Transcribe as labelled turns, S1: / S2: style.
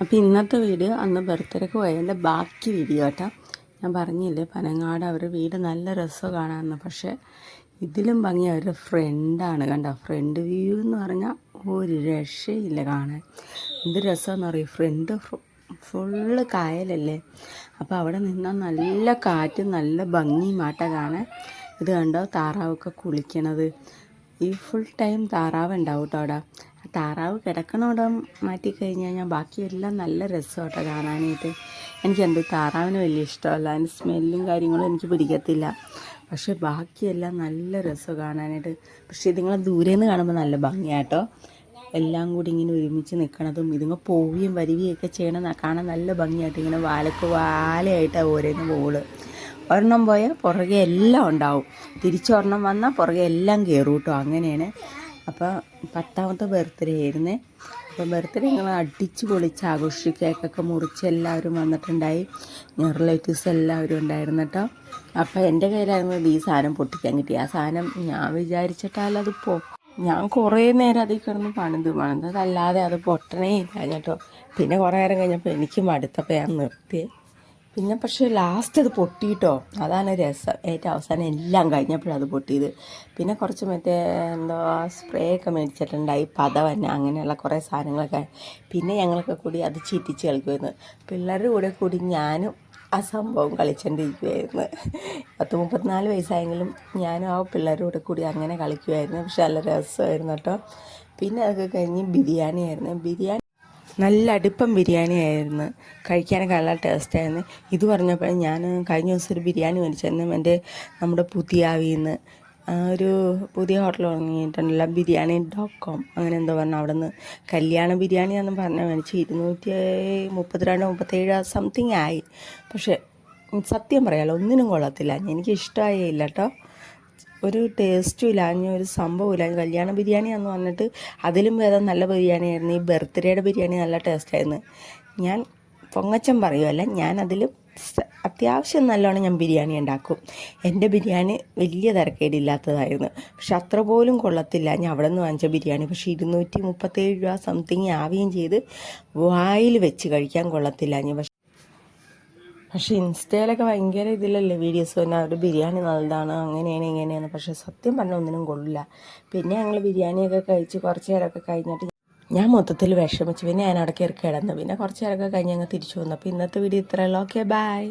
S1: അപ്പോൾ ഇന്നത്തെ വീഡിയോ അന്ന് ബർത്ത്ഡേക്ക് പോയതിൻ്റെ ബാക്കി വീഡിയോ കേട്ടോ. ഞാൻ പറഞ്ഞില്ലേ പനങ്ങാട് അവരുടെ വീട് നല്ല രസം കാണാമെന്ന്. പക്ഷേ ഇതിലും ഭംഗി അവരുടെ ഫ്രണ്ടാണ് കണ്ടോ. ഫ്രണ്ട് വ്യൂ എന്ന് പറഞ്ഞാൽ ഒരു രക്ഷയില്ല കാണാൻ. എന്ത് രസമെന്ന് പറയും. ഫ്രണ്ട് ഫുള്ള് കായലല്ലേ. അപ്പോൾ അവിടെ നിന്നാൽ നല്ല കാറ്റും നല്ല ഭംഗിയുമാട്ട കാണാൻ. ഇത് കണ്ടോ താറാവൊക്കെ കുളിക്കണത്. ഈ ഫുൾ ടൈം താറാവ് ഉണ്ടാവും കേട്ടോ അവിടെ. താറാവ് കിടക്കണോടെ മാറ്റിക്കഴിഞ്ഞാൽ ബാക്കിയെല്ലാം നല്ല രസമാട്ടോ കാണാനായിട്ട്. എനിക്കെന്ത് താറാവിന് വലിയ ഇഷ്ടമല്ല, അതിൻ്റെ സ്മെല്ലും കാര്യങ്ങളും എനിക്ക് പിടിക്കത്തില്ല. പക്ഷേ ബാക്കിയെല്ലാം നല്ല രസം കാണാനായിട്ട്. പക്ഷേ ഇതുങ്ങളെ ദൂരെ നിന്ന് കാണുമ്പോൾ നല്ല ഭംഗിയാട്ടോ. എല്ലാം കൂടി ഇങ്ങനെ ഒരുമിച്ച് നിൽക്കണതും ഇതുങ്ങൾ പോവുകയും വരികയൊക്കെ ചെയ്യണം കാണാൻ നല്ല ഭംഗിയായിട്ട്. ഇങ്ങനെ വാലയായിട്ടാണ് ഓരോന്ന് ബോള്. ഒരെണ്ണം പോയാൽ പുറകെ എല്ലാം ഉണ്ടാവും, തിരിച്ചൊരെണ്ണം വന്നാൽ പുറകെ എല്ലാം കയറും കേട്ടോ. അങ്ങനെയാണ്. അപ്പോൾ 10ാമത്തെ ബർത്ത്ഡേ ആയിരുന്നേ. അപ്പോൾ ബർത്ത്ഡേ ഞങ്ങൾ അടിച്ച് പൊളിച്ച് ആഘോഷിച്ച് കേക്കൊക്കെ മുറിച്ച് എല്ലാവരും വന്നിട്ടുണ്ടായി. റിലേറ്റീവ്സ് എല്ലാവരും ഉണ്ടായിരുന്നു കേട്ടോ. അപ്പോൾ എൻ്റെ കയ്യിലായിരുന്നു ഈ സാധനം പൊട്ടിക്കാൻ കിട്ടി. ആ സാധനം ഞാൻ വിചാരിച്ചിട്ടാലത് ഞാൻ കുറേ നേരം അതിൽ കിടന്ന് പണിതല്ലാതെ അത് പൊട്ടണേ ഇല്ല കേട്ടോ. പിന്നെ കുറേ നേരം കഴിഞ്ഞപ്പോൾ എനിക്ക് മടുത്തപ്പോൾ ഞാൻ നിർത്തിയേ. പിന്നെ പക്ഷേ ലാസ്റ്റ് അത് പൊട്ടിയിട്ടോ, അതാണ് രസം. ഏറ്റവും അവസാനം എല്ലാം കഴിഞ്ഞപ്പോഴത് പൊട്ടിയത്. പിന്നെ കുറച്ച് എന്തോ സ്പ്രേ ഒക്കെ മേടിച്ചിട്ടുണ്ടായി, പതവന്ന അങ്ങനെയുള്ള കുറേ സാധനങ്ങളൊക്കെ. പിന്നെ ഞങ്ങളൊക്കെ കൂടി അത് ചീറ്റിച്ച് കളിക്കുമായിരുന്നു. പിള്ളേരുടെ കൂടെ കൂടി ഞാനും ആ സംഭവം കളിച്ചുകൊണ്ടിരിക്കുമായിരുന്നു. 34 വയസ്സായെങ്കിലും ഞാനും ആ പിള്ളേരുടെ കൂടെ കൂടി അങ്ങനെ കളിക്കുമായിരുന്നു. പക്ഷെ നല്ല രസമായിരുന്നു കേട്ടോ. പിന്നെ അതൊക്കെ കഴിഞ്ഞ് ബിരിയാണി ആയിരുന്നു. നല്ല അടുപ്പം ബിരിയാണി ആയിരുന്നു. കഴിക്കാനൊക്കെ നല്ല ടേസ്റ്റായിരുന്നു. ഇത് പറഞ്ഞപ്പോൾ ഞാൻ കഴിഞ്ഞ ദിവസം ഒരു ബിരിയാണി മേടിച്ചായിരുന്നു. നമ്മുടെ പുതിയാവിന്ന് ഒരു പുതിയ ഹോട്ടൽ തുടങ്ങിയിട്ടുണ്ടല്ലോ, biryani.com അങ്ങനെ എന്തോ പറഞ്ഞാൽ അവിടെ നിന്ന് കല്യാണ ബിരിയാണിയാണെന്ന് പറഞ്ഞാൽ മേടിച്ച് 232-37 സംതിങ് ആയി. പക്ഷേ സത്യം പറയാലോ ഒന്നിനും കൊള്ളത്തില്ല. എനിക്ക് ഇഷ്ടമായേ ഇല്ല കേട്ടോ. ഒരു ടേസ്റ്റും ഇല്ല, ഒരു സംഭവമില്ല. കല്യാണ ബിരിയാണിയാണെന്ന് പറഞ്ഞിട്ട് അതിലും ഭേദം നല്ല ബിരിയാണിയായിരുന്നു. ഈ ബർത്ത്ഡേയുടെ ബിരിയാണി നല്ല ടേസ്റ്റായിരുന്നു. ഞാൻ പൊങ്ങച്ചം പറയുമല്ല, ഞാനതിലും അത്യാവശ്യം നല്ലോണം ഞാൻ ബിരിയാണി ഉണ്ടാക്കും. എൻ്റെ ബിരിയാണി വലിയ തിരക്കേടില്ലാത്തതായിരുന്നു. പക്ഷെ അത്ര പോലും കൊള്ളത്തില്ല ഞാൻ അവിടെ നിന്ന് വാങ്ങിച്ച ബിരിയാണി. പക്ഷേ 237 സംതിങ് ആവുകയും ചെയ്ത് വായിൽ വെച്ച് കഴിക്കാൻ കൊള്ളത്തില്ല. പക്ഷേ ഇൻസ്റ്റയിലൊക്കെ ഭയങ്കര ഇതിലല്ലേ വീഡിയോസ് തന്നെ, അവർ ബിരിയാണി നല്ലതാണ് അങ്ങനെയാണ് ഇങ്ങനെയാണ്. പക്ഷേ സത്യം പറഞ്ഞാൽ ഒന്നിനും കൊള്ളില്ല. പിന്നെ ഞങ്ങൾ ബിരിയാണിയൊക്കെ കഴിച്ച് കുറച്ച് നേരമൊക്കെ കഴിഞ്ഞിട്ട് ഞാൻ മൊത്തത്തിൽ വിഷമിച്ചു. പിന്നെ ഞാൻ അവിടെ കയറി കിടന്നു. പിന്നെ കുറച്ച് നേരമൊക്കെ കഴിഞ്ഞ് ഞങ്ങൾ തിരിച്ചു വന്നു. അപ്പോൾ ഇന്നത്തെ വീഡിയോ ഇത്രയുള്ളൂ. Okay, by.